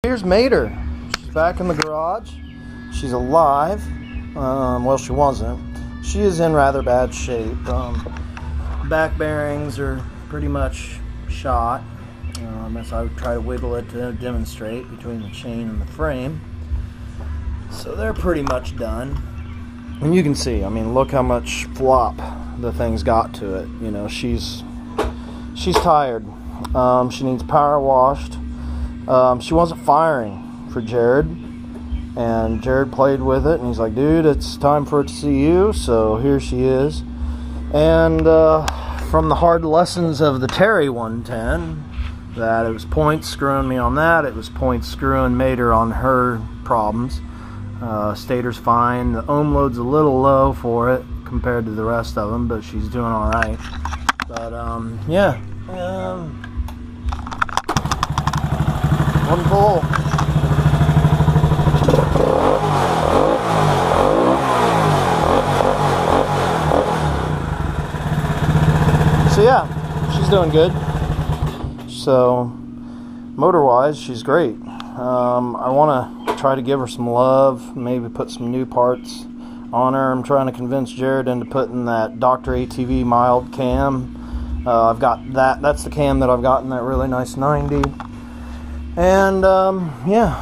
Here's Mater. She's back in the garage. She's alive. Well, she wasn't. She is in rather bad shape. Back bearings are pretty much shot. As I would try to wiggle it to demonstrate between the chain and the frame. So they're pretty much done. And you can see, I mean, look how much flop the thing's got to it. You know, she's tired. She needs power washed. She wasn't firing for Jared, and Jared played with it, and he's like, dude, it's time for it to see you. So here she is. And from the hard lessons of the Terry 110, that it was points screwing me on that, it was points screwing Mater on her problems. Stator's fine. The ohm load's a little low for it compared to the rest of them, but she's doing all right. But yeah, one pull. So yeah, she's doing good. So motor-wise, she's great. I want to try to give her some love, maybe put some new parts on her. I'm trying to convince Jared into putting that Dr. ATV mild cam. I've got that. That's the cam that I've got in that really nice 90. And yeah,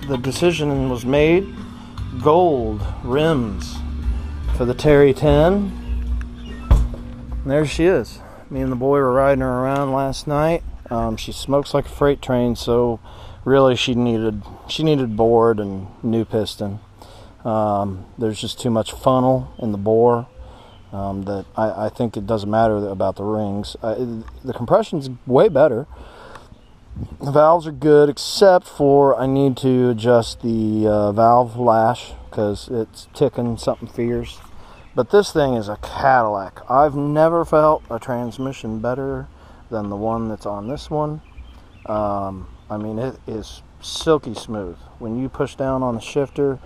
the decision was made. Gold rims for the Terry 10. And there she is. Me and the boy were riding her around last night. She smokes like a freight train, so really she needed board and new piston. There's just too much funnel in the bore. That I think it doesn't matter about the rings. The compression's way better. The valves are good, except for I need to adjust the valve lash because it's ticking something fierce. But this thing is a Cadillac. I've never felt a transmission better than the one that's on this one. I mean, it is silky smooth. When you push down on the shifter,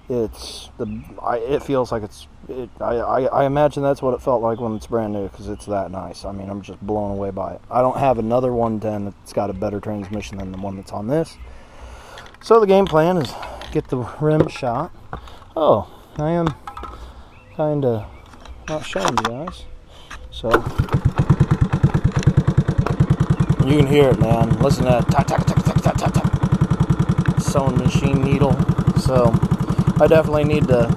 it feels like I imagine that's what it felt like when it's brand new, because it's that nice. I mean, I'm just blown away by it. I don't have another 110 that's got a better transmission than the one that's on this. So the game plan is get the rim shot. Oh, I am kind of not showing you guys. So you can hear it, man. Listen to that tap tap tap tap tap tap tap sewing machine needle. So I definitely need to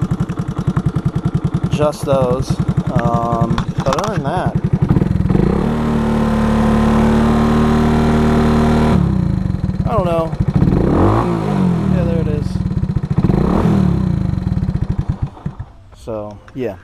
adjust those. But other than that, I don't know. Yeah, there it is. So yeah.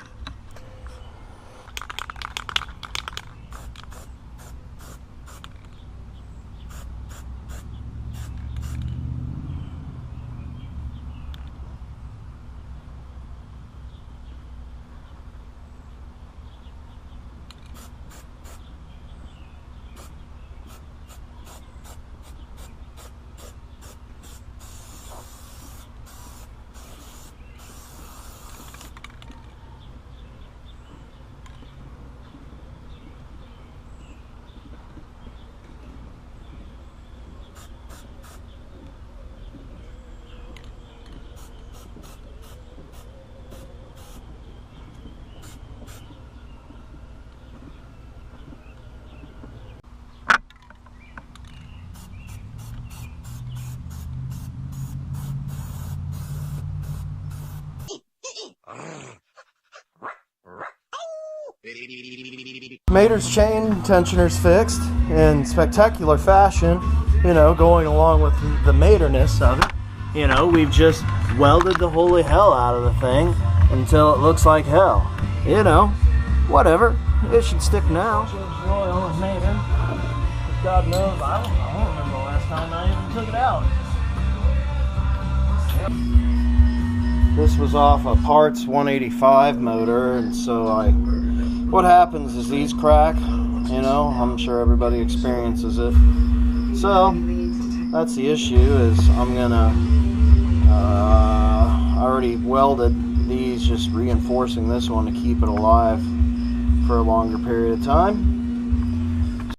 Mater's chain tensioner's fixed in spectacular fashion, you know, going along with the Materness of it. You know, we've just welded the holy hell out of the thing until it looks like hell. You know, whatever. It should stick now. Change the oil with Mater. God knows, I don't remember the last time I even took it out. This was off a parts 185 motor, and so what happens is these crack, you know, I'm sure everybody experiences it. So that's the issue, is I'm gonna I already welded these, just reinforcing this one to keep it alive for a longer period of time.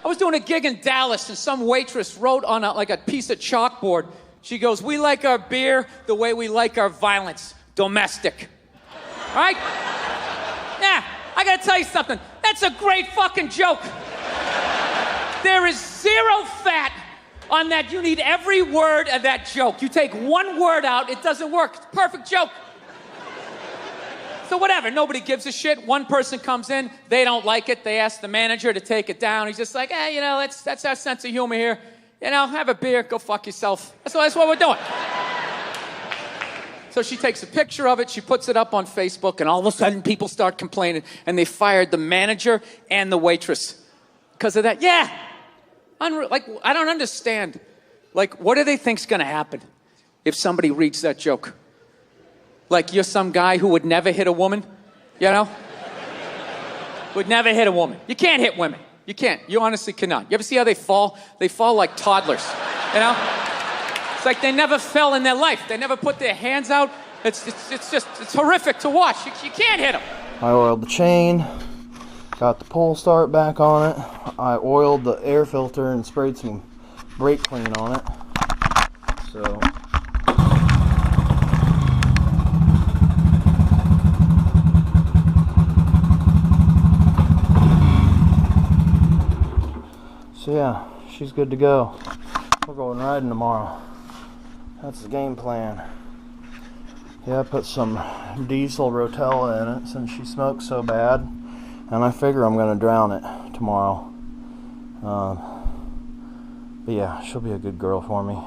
I was doing doing a gig in Dallas, and some waitress wrote on like a piece of chalkboard. She goes, "We like our beer the way we like our violence, domestic." All right? Yeah, I gotta tell you something. That's a great fucking joke. There is zero fat on that. You need every word of that joke. You take one word out, it doesn't work. It's a perfect joke. So whatever, nobody gives a shit. One person comes in, they don't like it. They ask the manager to take it down. He's just like, hey, you know, that's our sense of humor here. You know, have a beer, go fuck yourself. That's what we're doing. So she takes a picture of it, she puts it up on Facebook, and all of a sudden people start complaining, and they fired the manager and the waitress because of that. Yeah. Like, I don't understand. Like, what do they think's gonna happen if somebody reads that joke? Like, you're some guy who would never hit a woman, you know? Would never hit a woman. You can't hit women. You can't. You honestly cannot. You ever see how they fall? They fall like toddlers, you know? It's like they never fell in their life. They never put their hands out. It's horrific to watch. You can't hit them. I oiled the chain, got the pull start back on it. I oiled the air filter and sprayed some brake clean on it. So yeah, she's good to go. We're going riding tomorrow. That's the game plan. Yeah, I put some diesel Rotella in it since she smokes so bad, and I figure I'm going to drown it tomorrow. But yeah, she'll be a good girl for me.